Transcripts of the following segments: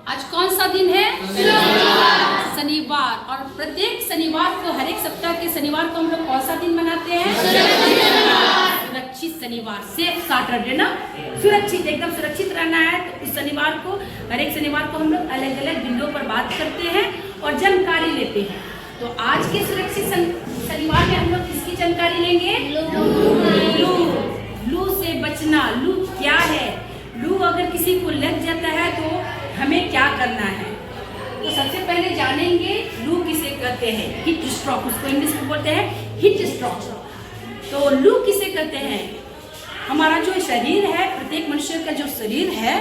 आज कौन सा दिन है? शनिवार। और प्रत्येक शनिवार को, हर एक सप्ताह के शनिवार को हम लोग कौन सा दिन मनाते हैं? सुरक्षित शनिवार, सेफ सैटरडे ना। सुरक्षित, एकदम सुरक्षित रहना है। तो उस शनिवार को, हर एक शनिवार को हम लोग अलग अलग बिंदुओं पर बात करते हैं और जानकारी लेते हैं। तो आज के सुरक्षित शनिवार में हम लोग किसकी जानकारी लेंगे? लू से बचना। लू क्या है? लू अगर किसी को लग जाता है तो हमें क्या करना है? तो सबसे पहले जानेंगे लू किसे कहते हैं। हीट स्ट्रोक, उसको इंग्लिश में बोलते हैं हीट स्ट्रोक। तो लू किसे कहते हैं? हमारा जो शरीर है, प्रत्येक मनुष्य का जो शरीर है,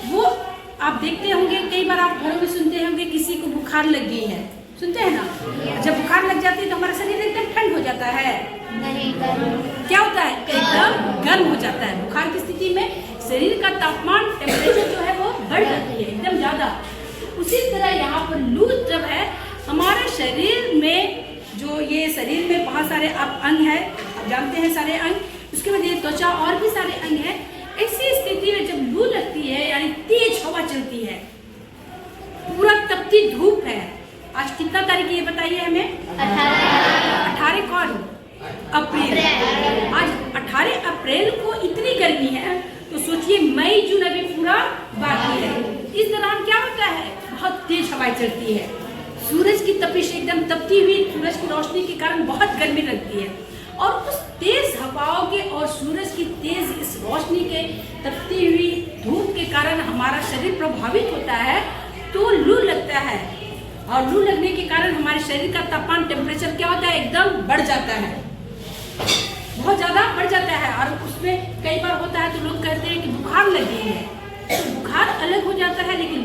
वो आप देखते होंगे, कई बार आप घरों में सुनते होंगे किसी को बुखार लग गई है, सुनते हैं ना। जब बुखार लग जाती है तो हमारा शरीर एकदम ठंड हो जाता है। नहीं, क्या होता है? एकदम गर्म हो जाता है। बुखार की स्थिति में शरीर का तापमान, टेम्परेचर जो है वो बढ़ जाती है एकदम ज्यादा। उसी तरह यहाँ पर लू जब है, हमारे शरीर में जो ये शरीर में बहुत सारे अंग है, आप जानते हैं सारे अंग, उसके बाद ये त्वचा और भी सारे अंग है। ऐसी स्थिति में जब लू लगती है, यानी तेज हवा चलती है, पूरा तपती धूप है। आज कितना तारीख ये बताइए हमें? 18 कौन? अप्रैल। आज 18 अप्रैल को इतनी गर्मी है, तो सोचिए मई जून अभी पूरा बाकी है। इस दौरान क्या होता है? बहुत तेज हवाएं चलती है। सूरज की तपिश, एकदम तपती हुई सूरज की रोशनी के कारण बहुत गर्मी लगती है। और उस तेज हवाओं के और सूरज की तेज इस रोशनी के, तपती हुई धूप के कारण हमारा शरीर प्रभावित होता है, तो लू लगता है। और लू लगने के कारण हमारे शरीर का तापमान, टेम्परेचर क्या होता है? एकदम बढ़ जाता है, बहुत ज्यादा बढ़ जाता है। और उसमें कई बार होता है तो लोग कहते हैं कि बुखार लगी है। तो बुखार अलग हो जाता है, लेकिन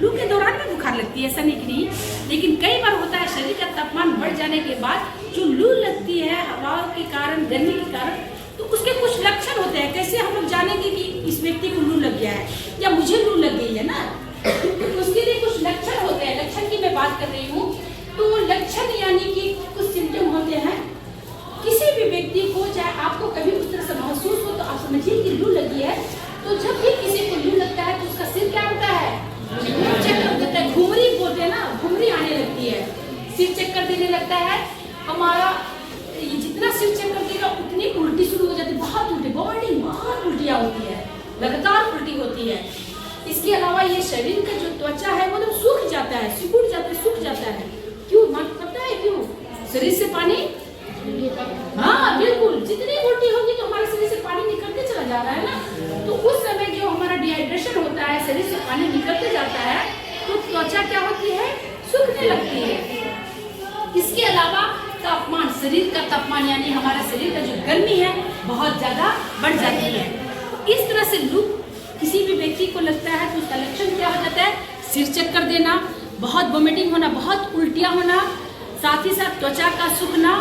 लू के दौरान भी बुखार लगती है, ऐसा नहीं। लेकिन कई बार होता है शरीर का तापमान बढ़ जाने के बाद जो लू लगती है हवा के कारण, गर्मी के कारण, तो उसके कुछ लक्षण होते हैं। कैसे हम लोग जानेंगे कि इस व्यक्ति को लू लग गया है या मुझे लू लग गई है ना? तो उसके लिए कुछ लक्षण होते हैं। लक्षण की मैं बात कर रही हूँ। तो लक्षण यानी कि कुछ सिम्टम होते हैं। किसी भी व्यक्ति को, चाहे आपको कभी उस तरह से महसूस हो तो आप समझिए कि लू लगी है। तो जब भी किसी को लू लगता है तो उसका सिर क्या होता है? चक्कर देता है, घुमरी बोलते हैं ना, घुमरी आने लगती है, सिर चक्कर देने लगता है। हमारा जितना सिर चक्कर देगा उतनी उल्टी शुरू हो जाती है, बहुत उल्टी, बहुत उल्टियाँ होती है, लगातार उल्टी होती है। इसके अलावा ये शरीर का जो त्वचा है वो तो सूख जाता है, सिकुड़ जाता है, सूख जाता है। क्यों? पता है क्यों? शरीर से पानी, हाँ बिल्कुल, जितनी उल्टी होगी तो हमारे शरीर से पानी निकलते चला जा रहा है ना। तो उस समय जो हमारा डिहाइड्रेशन होता है, शरीर से पानी निकलते जाता है, तो त्वचा क्या होती है? सूखने लगती है। इसके अलावा तापमान, शरीर का तापमान यानी हमारा शरीर का जो गर्मी है बहुत ज्यादा बढ़ जाती है। इस तरह से लू किसी भी व्यक्ति को लगता है तो उसका लक्षण क्या हो जाता है? सिर चक्कर देना, बहुत वोमिटिंग होना, बहुत उल्टियाँ होना, साथ ही साथ त्वचा का सूखना,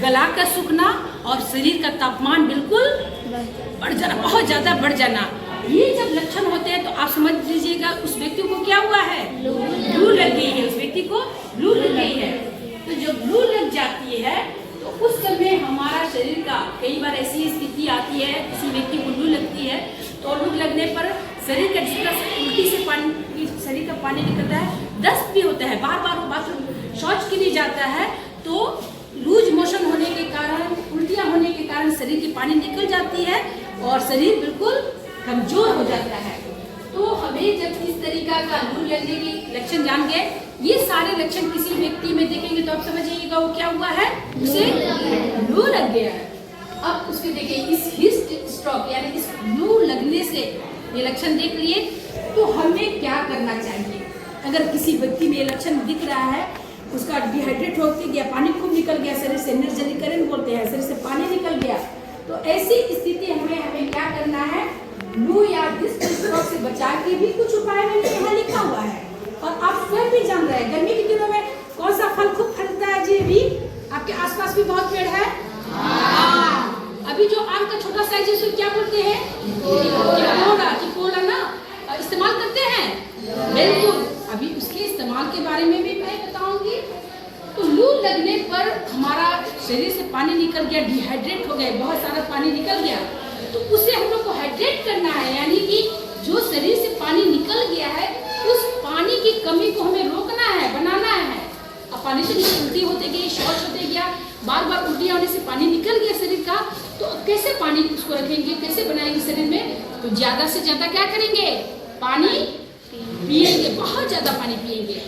गला का सूखना और शरीर का तापमान बिल्कुल बढ़ जाना, बहुत ज्यादा बढ़ जाना। ये जब लक्षण होते हैं तो आप समझ लीजिएगा उस व्यक्ति को क्या हुआ है? लू लग गई है। उस व्यक्ति को लू लग गई है। तो जब लू लग जाती है तो उस समय हमारा शरीर का, कई बार ऐसी स्थिति आती है किसी व्यक्ति को लू लगती है तो लू लगने पर शरीर का, जिस तरह उल्टी से पानी, शरीर का पानी निकलता है, दस्त भी होता है, बार बार वो बाथरूम शौच के लिए जाता है, तो लूज मोशन होने के कारण, उल्टियाँ होने के कारण शरीर की पानी निकल जाती है और शरीर बिल्कुल कमजोर हो जाता है। तो हमें जब इस तरीका का लू लगने के लक्षण जान गए, ये सारे लक्षण किसी व्यक्ति में देखेंगे तो आप समझिएगा वो क्या हुआ है? उसे लू लग गया है। अब उसके देखिए, इस हीट स्ट्रोक यानी इस लू लगने से ये लक्षण देख लिए, तो हमें क्या करना चाहिए? अगर किसी व्यक्ति में ये लक्षण दिख रहा है, उसका डिहाइड्रेट होके गया, पानी खूब निकल गया शरीर से, निर्जलीकरण बोलते हैं, शरीर से पानी निकल गया, तो ऐसी स्थिति हमें क्या करना है? लू या हीट स्ट्रोक से बचाव के भी कुछ उपाय मैंने यहाँ लिखा हुआ है और आप स्वयं भी जान रहे हैं। गर्मी के दिनों में कौन सा फल खूब फलता है जी? अभी आपके आसपास भी बहुत पेड़ है। अभी जो आम का छोटा साइज है उसको क्या बोलते हैं? टिकोड़ा ना, इस्तेमाल करते हैं बिल्कुल। अभी उसके इस्तेमाल के बारे में भी मैं बताऊंगी। तो लू लगने पर हमारा शरीर से पानी निकल गया, डिहाइड्रेट हो गए, बहुत सारा पानी निकल गया, तो उसे हम लोग को हाइड्रेट करना है, यानी कि जो शरीर से पानी निकल गया है उस पानी कंटिन्यूस उल्टी होते गई, शौच होते गया, बार बार उल्टी होने से पानी निकल गया शरीर का, तो कैसे पानी उसको रखेंगे, कैसे बनाएंगे शरीर में? तो ज़्यादा से ज़्यादा क्या करेंगे? पानी पिएंगे, बहुत ज़्यादा पानी पिएंगे।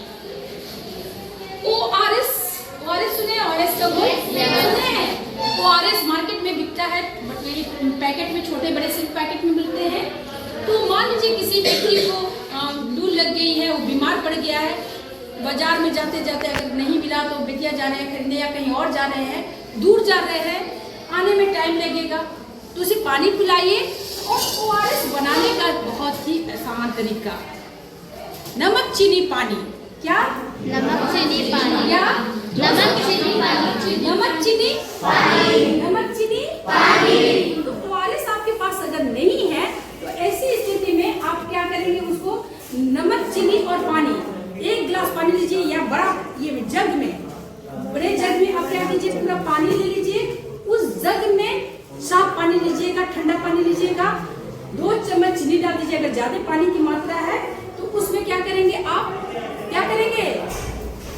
ORS सुने? ORS का बोल सुने? ORS मार्केट में बिकता है, पैकेट में, छोटे बड़े से पैकेट में मिलते हैं। तो मान लीजिए किसी व्यक्ति को लू लग गई है, वो बीमार पड़ गया है, बाजार में जाते जाते अगर नहीं मिला तो बेटिया जा रहे हैं खरीदने या कहीं और जा रहे हैं, दूर जा रहे हैं, आने में टाइम लगेगा, तो उसे पानी पिलाइए। और ORS बनाने का बहुत ही आसान तरीका, नमक चीनी पानी। क्या? नमक चीनी पानी। क्या? नमक चीनी पानी। नमक चीनी पानी। नमक चीनी पानी। तो ORS आपके पास अगर नहीं है तो ऐसी स्थिति में आप क्या करेंगे? उसको नमक चीनी और पानी, 1 गिलास पानी लीजिए, या बड़ा ये जग में, बड़े जग में आप क्या कीजिए? पूरा पानी ले लीजिए, उस जग में साफ पानी लीजिएगा, ठंडा पानी लीजिएगा, 2 चम्मच चीनी डाल दीजिएगा। अगर ज्यादा पानी की मात्रा है तो उसमें क्या करेंगे आप? क्या करेंगे?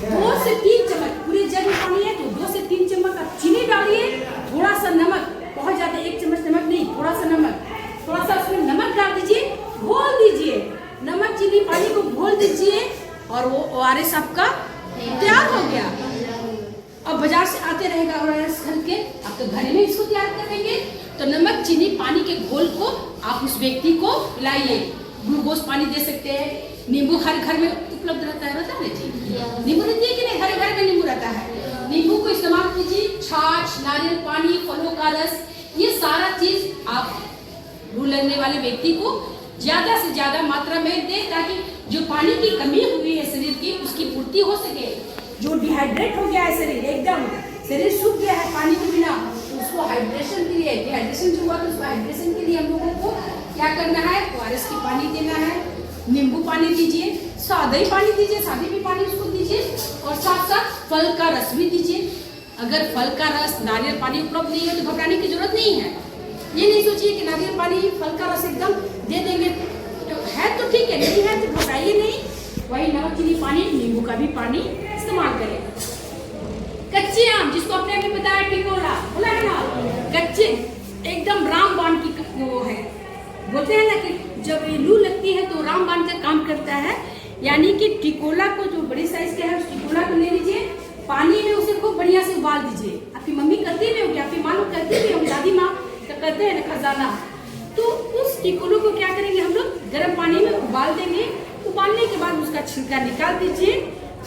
2 से 3 चम्मच, पूरे जग में पानी है तो 2 से 3 चम्मच आप चीनी डालिए, थोड़ा सा नमक, बहुत ज्यादा 1 चम्मच नमक नहीं, थोड़ा सा नमक, थोड़ा सा उसमें नमक डाल दीजिए, घोल दीजिए, नमक चीनी पानी को घोल दीजिए और वो ORS आपका तैयार हो गया। अब बाजार से आते रहेगा ORS खरीद के, आप तो घर में इसको तैयार कर लेंगे। तो नमक चीनी पानी के घोल को आप उस व्यक्ति को पिलाइए। ग्लूकोज पानी दे सकते हैं, नींबू हर घर में उपलब्ध रहता है, बता जी नींबू रहती है कि नहीं? हर घर में नींबू रहता है, नींबू को इस्तेमाल कीजिए। छाछ, नारियल पानी, फलों का रस, ये सारा चीज आप लू लगने वाले व्यक्ति को ज्यादा से ज्यादा मात्रा में दें, ताकि जो पानी की कमी हुई है शरीर की उसकी पूर्ति हो सके। जो डिहाइड्रेट हो गया है शरीर, एकदम शरीर सूख गया है पानी के बिना, उसको हाइड्रेशन के लिए, डिहाइड्रेशन जो हुआ तो उसको हाइड्रेशन के लिए हम लोगों को क्या करना है? ORS की पानी देना है, नींबू पानी दीजिए, सादा ही पानी दीजिए, सादे भी पानी उसको दीजिए, और साथ साथ फल का रस भी दीजिए। अगर फल का रस, नारियल पानी उपलब्ध नहीं है तो घबराने की जरूरत नहीं है। ये नहीं सोचिए कि नारियल पानी, फल का रस एकदम दे देंगे, तो है तो ठीक है, नहीं है तो घबराइए नहीं। वही नमक चीनी पानी, नींबू का भी पानी इस्तेमाल करें। कच्चे आम, जिसको अपने अभी बताया टिकोला, बोला है ना, कच्चे एकदम रामबाण की वो है, बोलते हैं ना कि जब लू लगती है तो रामबाण का काम करता है। यानी कि टिकोला को, जो बड़ी साइज का है उस टिकोला को ले लीजिए, पानी में उसे खूब बढ़िया से उबाल दीजिए। आपकी मम्मी करती भी होगी, आपकी माँ लोग करती भी होगी, दादी माँ करते हैं ना खजाना। तो उस टिकोलों को क्या करेंगे हम लोग? गर्म पानी में उबाल देंगे। उबालने के बाद उसका छिलका निकाल दीजिए,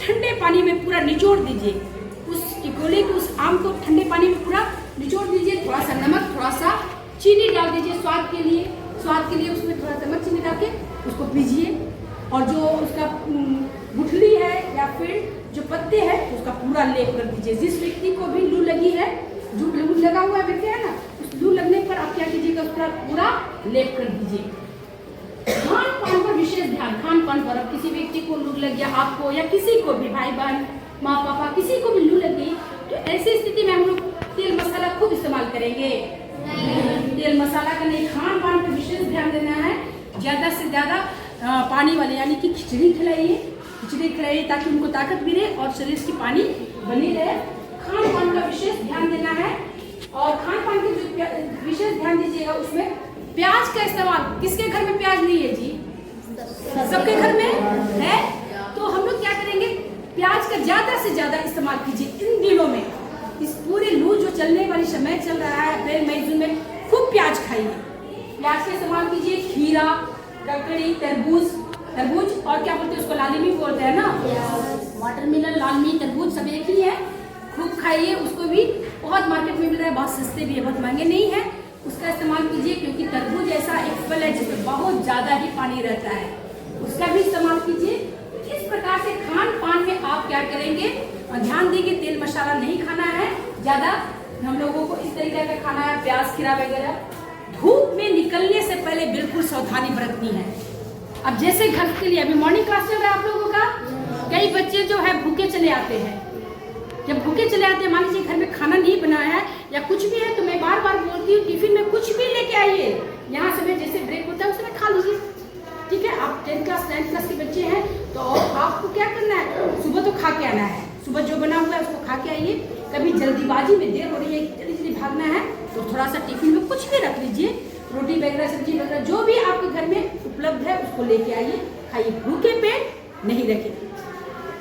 ठंडे पानी में पूरा निचोड़ दीजिए। उस टिकोले को, उस आम को ठंडे पानी में पूरा निचोड़ दीजिए। थोड़ा सा नमक, थोड़ा सा चीनी डाल दीजिए स्वाद के लिए। स्वाद के लिए उसमें थोड़ा सा नमक चीनी डाल के उसको पीजिए। और जो उसका गुठली है या फिर जो पत्ते हैं उसका पूरा लेप कर दीजिए। जिस व्यक्ति को भी लू लगी है, जो लू लगा हुआ व्यक्ति है ना, उस लू लगने पर आप क्या कीजिएगा? उसका पूरा लेप कर दीजिए। खान पान पर विशेष ध्यान, खान पान पर। अब किसी व्यक्ति को लू लग गया, आपको या किसी को भी, भाई बहन, माँ पापा, किसी को भी लू लग गई, तो ऐसी स्थिति में हम लोग तेल मसाला खूब इस्तेमाल करेंगे। तेल मसाला का नहीं, खान पान पर विशेष ध्यान देना है। ज्यादा से ज्यादा पानी वाले, यानी कि खिचड़ी खिलाइए ताकि उनको ताकत मिले और शरीर की पानी बनी रहे। खान पान का विशेष ध्यान देना है। और खान पान के जो विशेष ध्यान दीजिएगा, उसमें प्याज का इस्तेमाल। किसके घर में प्याज नहीं है जी? सबके घर में है। तो हम लोग क्या करेंगे? प्याज का ज्यादा से ज्यादा इस्तेमाल कीजिए इन दिनों में। इस पूरे लू जो चलने वाली समय चल रहा है, अप्रैल मई जून में, खूब प्याज खाइए। प्याज का इस्तेमाल कीजिए। खीरा, ककड़ी, तरबूज और क्या बोलते हैं उसको, लाली भी बोलते हैं ना, वाटरमेलन, लालमी, तरबूज सब एक ही है। खूब खाइए। उसको भी बहुत मार्केट में मिल रहा है, बहुत सस्ते भी है, बहुत महंगे नहीं है। उसका इस्तेमाल कीजिए, क्योंकि तरबूज ऐसा एक फल है जिसमें बहुत ज्यादा ही पानी रहता है, उसका भी इस्तेमाल कीजिए। इस प्रकार से खान पान में आप क्या करेंगे? ध्यान देंगे, तेल मसाला नहीं खाना है ज्यादा, हम लोगों को इस तरीके का खाना है, प्याज, खीरा वगैरह। धूप में निकलने से पहले बिल्कुल सावधानी बरतनी है। अब जैसे घर के लिए अभी मॉर्निंग क्लास चल रहा है आप लोगों का, कई बच्चे जो है भूखे चले आते हैं। जब भूखे चले आते हैं, मान लीजिए घर में खाना नहीं बनाया है या कुछ भी है, तो मैं बार बार बोलती हूँ टिफिन में कुछ भी लेके आइए। यहाँ समय जैसे ब्रेक होता है उसमें खा लीजिए, ठीक है। आप 10th क्लास 9th क्लास के बच्चे हैं तो आपको क्या करना है? सुबह तो खा के आना है, सुबह जो बना हुआ है उसको खा के आइए। कभी जल्दीबाजी में देर हो रही है, जल्दी जल्दी भागना है, तो थोड़ा सा टिफिन में कुछ भी रख लीजिए, रोटी वगैरह सब्जी वगैरह जो भी आपके घर में उपलब्ध है उसको लेके आइए, खाइए। भूखे पेट नहीं रखें।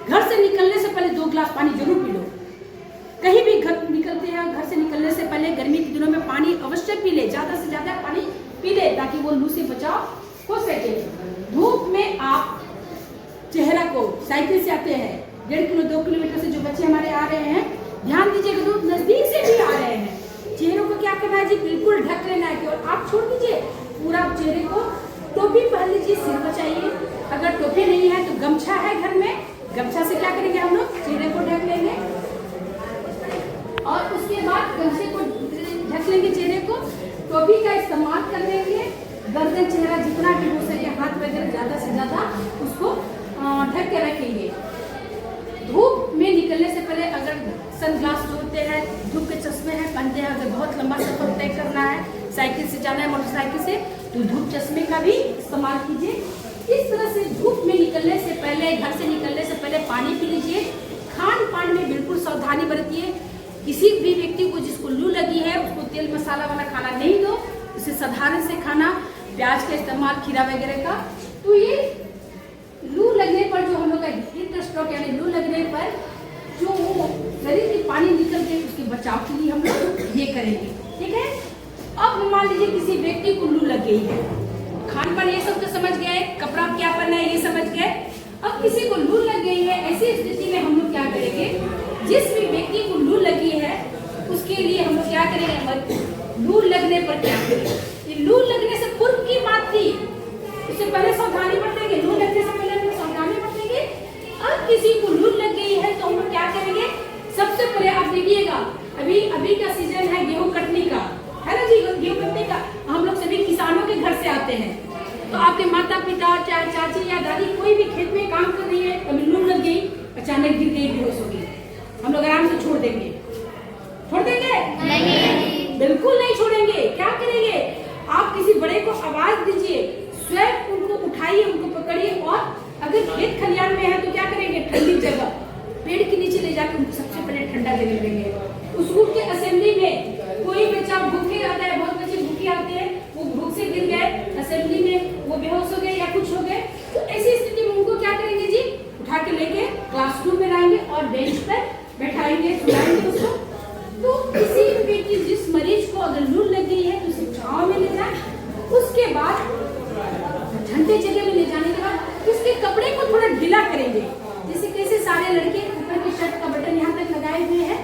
घर से निकलने से पहले 2 गिलास पानी जरूर पी लो। कहीं भी घर निकलते हैं, घर से निकलने से पहले गर्मी के दिनों में पानी अवश्य पी ले, ज्यादा से ज्यादा पानी पी ले, ताकि वो लू से बचाव हो सके। धूप में आप चेहरा को, साइकिल से आते हैं, 1.5 किलो 2 किलोमीटर से जो बच्चे हमारे आ रहे हैं, ध्यान दीजिएगा, धूप नजदीक से भी आ रहे हैं, चेहरों को क्या करना है जी, बिल्कुल ढक लेना है। और आप छोड़ दीजिए पूरा चेहरे को, टोपी पहन लीजिए, सिर बचाइए। अगर टोपी नहीं है तो गमछा है घर में, गमछा से क्या करेंगे हम लोग, चेहरे को ढक लेंगे और उसके बाद गमछे को ढक लेंगे चेहरे को। टोपी का इस्तेमाल कर लेंगे, गर्दन चेहरा जितना भी हो सके, हाथ वगैरह ज्यादा से ज्यादा उसको ढक के रखेंगे। धूप में निकलने से पहले अगर सनग्लास जोड़ते हैं, धूप के चश्मे हैं पहनते हैं, अगर बहुत लंबा सफर तय करना है, साइकिल से जाना है, मोटरसाइकिल से, तो धूप चश्मे का भी इस्तेमाल कीजिए। इस तरह से धूप में निकलने से पहले, घर से निकलने से पहले पानी पी लीजिए। खान पान में बिल्कुल सावधानी बरतिए। किसी भी व्यक्ति को जिसको लू लगी है उसको तेल मसाला वाला खाना नहीं दो, उसे साधारण से खाना, प्याज का इस्तेमाल, खीरा वगैरह का। तो ये लू लगने पर जो हम लोग का हीट स्ट्रोक यानी लू लगने पर जो शरीर की पानी निकल के उसके बचाव के लिए हम लोग ये करेंगे, ठीक है। अब मान लीजिए किसी व्यक्ति को लू लग गई है, खान पान ये सब तो समझ गए, कपड़ा क्या पहनना है ये समझ गए। अब किसी को लू लग गई है, ऐसी स्थिति में हम लोग क्या करेंगे, जिस भी व्यक्ति को लू लगी है उसके लिए हम लोग क्या करेंगे, लू लगने पर क्या करेंगे, ये लू लगने से पूर्व की बात थी, उससे पहले सावधानी बरतेंगे, लू लगने से पहले हम लोग सावधानी बरतेंगे। अब किसी को लू लग गई है तो हम लोग क्या करेंगे, सबसे पहले आप देखिएगा, अभी का सीजन है गेहूं कटने का, है ना जी, गेहूं कटने का। हम लोग सभी किसानों के घर से आते हैं, तो आपके माता पिता, चाहे चाची या दादी कोई भी खेत में काम कर रही है, कभी लू लग गई, अचानक गिर गई, बेहोश हो गई, हम लोग आराम से छोड़ देंगे, छोड़ देंगे नहीं, बिल्कुल नहीं छोड़ेंगे। क्या करेंगे, आप किसी बड़े को आवाज दीजिए, स्वयं उनको उठाइए, उनको पकड़िए, और अगर खेत खलियान में है तो क्या करेंगे, ठंडी जगह पेड़ के नीचे ले जाकर उनको सबसे पहले ठंडा जगह देंगे। स्कूल के असेंबली में कोई बच्चा भूखे आता है, बहुत बच्चे भूखे आते हैं, वो भूख से गिर गए, असेंबली में वो बेहोश हो गए या कुछ हो गए, तो ऐसी स्थिति में उनको क्या करेंगे जी, उठा के लेके क्लासरूम में लाएंगे और बेंच पर बैठाएंगे, सुलाएंगे उसको। तो किसी व्यक्ति, जिस मरीज को अगर लू लग गई है तो उसे छांव में ले जाए, उसके बाद ठंडे जगह में ले जाने के बाद उसके कपड़े को थोड़ा ढीला करेंगे। जैसे कैसे सारे लड़के ऊपर की शर्ट का बटन यहाँ तक लगाए हुए हैं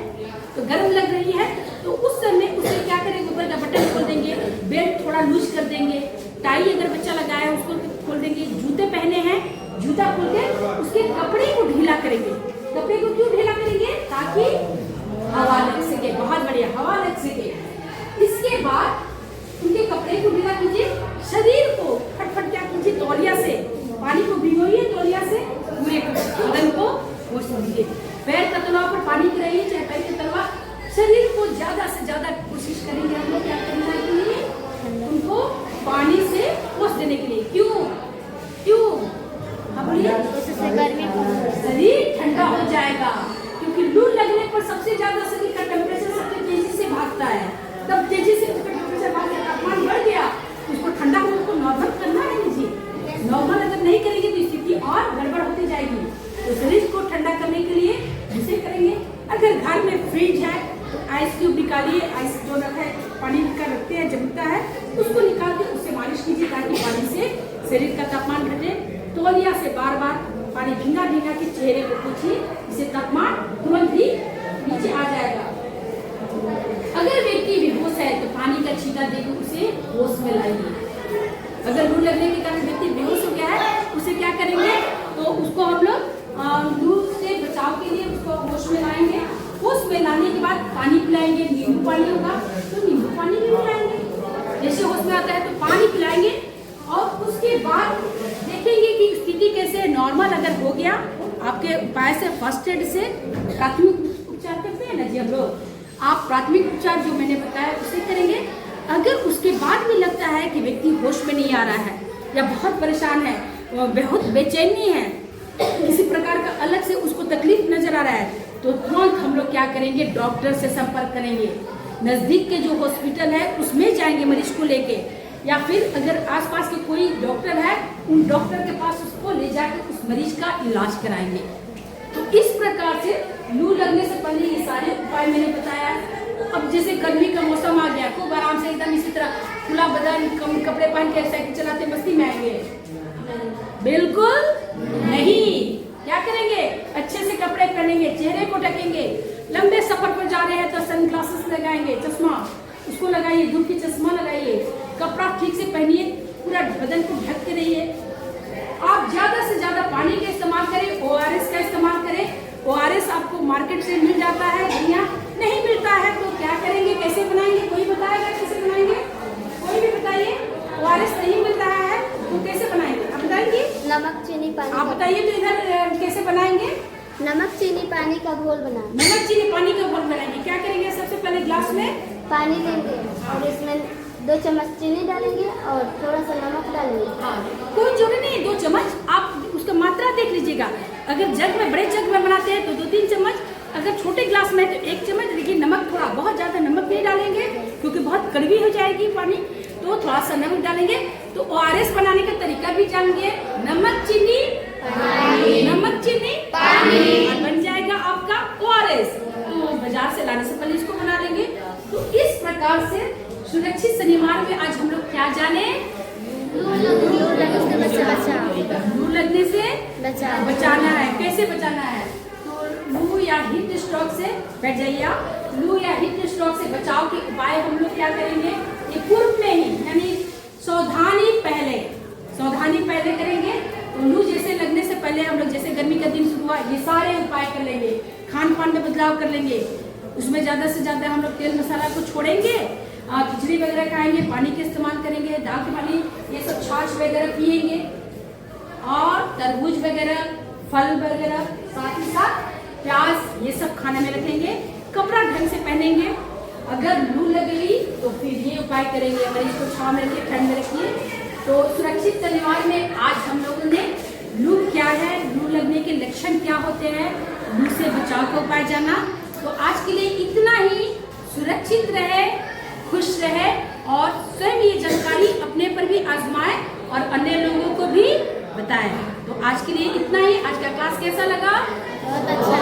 तो गर्म लग रही है, तो उस समय उसे क्या करेंगे, ऊपर का बटन खोल देंगे, बेल्ट थोड़ा लूज कर देंगे, टाई अगर बच्चा लगाया है उसको खोल देंगे, जूते पहने हैं जूता खोल के उसके कपड़े को ढीला करेंगे। कपड़े को क्यों ढीला करेंगे, ताकि हवा लग सके, बहुत बढ़िया हवा लग सके। इसके बाद उनके कपड़े को ढीला कीजिए, शरीर को फटफट क्या कीजिए, तौलिया से पानी को भिगोइए, तौलिया से पूरे बदन को पोंछ दीजिए। पैर के तलवा पर पानी गिराइए, चाहे पैर के तलवा, शरीर को ज्यादा से ज्यादा कोशिश करेंगे हम लोग क्या करने के लिए, उनको पानी से पोंछ देने के लिए। क्यों क्यों, गर्मी शरीर ठंडा हो जाएगा, क्योंकि लू लगने पर सबसे ज्यादा शरीर का टेम्परेचर सबसे तेजी से भागता है, तब तेजी से उसका टेम्परेचर भाग गया, तापमान बढ़ गया, उसको ठंडा होने को नॉर्मल करना है जी। नॉर्मल अगर नहीं करेंगे तो स्थिति और गड़बड़ होती जाएगी। तो शरीर को ठंडा करने के लिए उसे करेंगे। अगर घर में फ्रिज है तो आइस क्यूब निकालिए, आइस जो रखा है पानी का रखते हैं जमता है, उसको निकाल के उससे मालिश कीजिए, ताकि पानी से शरीर का तापमान घटे। तौलिया से बार बार पानी भींगा भींगा के चेहरे को पोंछिए, इससे तापमान तुरंत ही नीचे आ जाएगा। अगर व्यक्ति बेहोश है तो पानी का छींटा देकर उसे होश में लाइए। अगर लू लगने के कारण व्यक्ति बेहोश हो गया है, उसे क्या करेंगे, तो उसको हम लोग लू से बचाव के लिए उसको होश में लाएंगे। होश में लाने के बाद पानी पिलाएंगे, नींबू पानी होगा तो नींबू पानी भी पिलाएंगे। जैसे होश में आता है तो पानी पिलाएंगे, और उसके बाद देखेंगे कि स्थिति कैसे नॉर्मल अगर हो गया, आपके उपाय से फर्स्ट एड से प्राथमिक उपचार करते हैं ना जी हम लोग, आप प्राथमिक उपचार जो मैंने बताया उसे करेंगे। अगर उसके बाद भी लगता है कि व्यक्ति होश में नहीं आ रहा है या बहुत परेशान है, बहुत बेचैनी है, किसी प्रकार का अलग से उसको तकलीफ नजर आ रहा है, तो तुरंत हम लोग क्या करेंगे, डॉक्टर से संपर्क करेंगे। नज़दीक के जो हॉस्पिटल है उसमें जाएंगे मरीज को लेके, या फिर अगर आसपास के कोई डॉक्टर है उन डॉक्टर के पास उसको ले जाकर उस मरीज का इलाज कराएंगे। तो इस प्रकार से लू लगने से पहले ये सारे उपाय मैंने बताया। अब जैसे गर्मी का मौसम आ गया, खूब आराम से एकदम इसी तरह खुला बदन कम कपड़े पहन के साइकिल चलाते मस्ती में आएंगे? बिल्कुल नहीं। क्या करेंगे, अच्छे से कपड़े पहनेंगे, चेहरे को ढकेंगे। लंबे सफर पर जा रहे हैं तो सन ग्लासेस लगाएंगे, चश्मा उसको लगाइए, धूप की चश्मा लगाइए, कपड़ा ठीक से पहनिए, पूरा बदन को ढक के रहिए। आप ज्यादा से ज्यादा पानी का इस्तेमाल करें, ORS का इस्तेमाल करें। ORS आपको मार्केट से मिल जाता है, बढ़िया नहीं मिलता है तो क्या करेंगे, कैसे बनाएंगे? कोई बताएगा कैसे बनाएंगे? कोई भी बताइए। ORS नहीं मिल रहा है तो कैसे बनाएंगे, आप बताएंगे? नमक चीनी पानी आप बताइए तो इधर कैसे बनाएंगे? नमक चीनी पानी का घोल बनाना। नमक चीनी पानी का घोल बनाएंगे। क्या करेंगे, सबसे पहले ग्लास में पानी लेंगे और इसमें 2 चम्मच चीनी डालेंगे और थोड़ा सा नमक डालेंगे। कोई जरूरी नहीं 2 चम्मच, आप उसका मात्रा देख लीजिएगा। अगर जग में, बड़े जग में बनाते हैं तो 2-3 चम्मच, अगर छोटे ग्लास में है तो 1 चम्मच। देखिए नमक थोड़ा, बहुत ज्यादा नमक नहीं डालेंगे क्योंकि बहुत कड़वी हो जाएगी पानी, तो थोड़ा सा नमक डालेंगे। तो ORS बनाने का तरीका भी जानिए। नमक चीनी नमक चीनी और बन जाएगा आपका ORS। तो बाजार से लाने से पहले इसको बना लेंगे। तो इस प्रकार से सुरक्षित शनिवार में आज हम लोग क्या जाने, लू लगने से लू लगने से बचाना है। कैसे बचाना है, तो लू या हीट स्ट्रोक से, बैठ जाइए आप, लू या हीट स्ट्रोक से बचाव के उपाय हम लोग क्या करेंगे, ये पूर्व में ही, यानी सावधानी पहले करेंगे। तो लू जैसे लगने से पहले हम लोग, जैसे गर्मी का दिन शुरू हुआ, ये सारे उपाय कर लेंगे। खान पान में बदलाव कर लेंगे, उसमें ज्यादा से ज्यादा हम लोग तेल मसाला को छोड़ेंगे, खिचड़ी वगैरह खाएंगे, पानी का इस्तेमाल करेंगे, दाल की पानी, ये सब छाछ वगैरह पिएंगे, और तरबूज वगैरह, फल वगैरह, साथ ही साथ प्याज, ये सब खाने में रखेंगे। कपड़ा ढंग से पहनेंगे। अगर लू लगेगी तो फिर ये उपाय करेंगे, मरीज को छांव में रखिए, ठंड में रखिए। तो सुरक्षित शनिवार में आज हम लोगों ने लू क्या है, लू लगने के लक्षण क्या होते हैं, लू से बचाव का उपाय जाना। तो आज के लिए इतना ही। सुरक्षित रहे, खुश रहे और स्वयं ये जानकारी अपने पर भी आजमाएं और अन्य लोगों को भी बताएं। तो आज के लिए इतना ही। आज का क्लास कैसा लगा? बहुत अच्छा।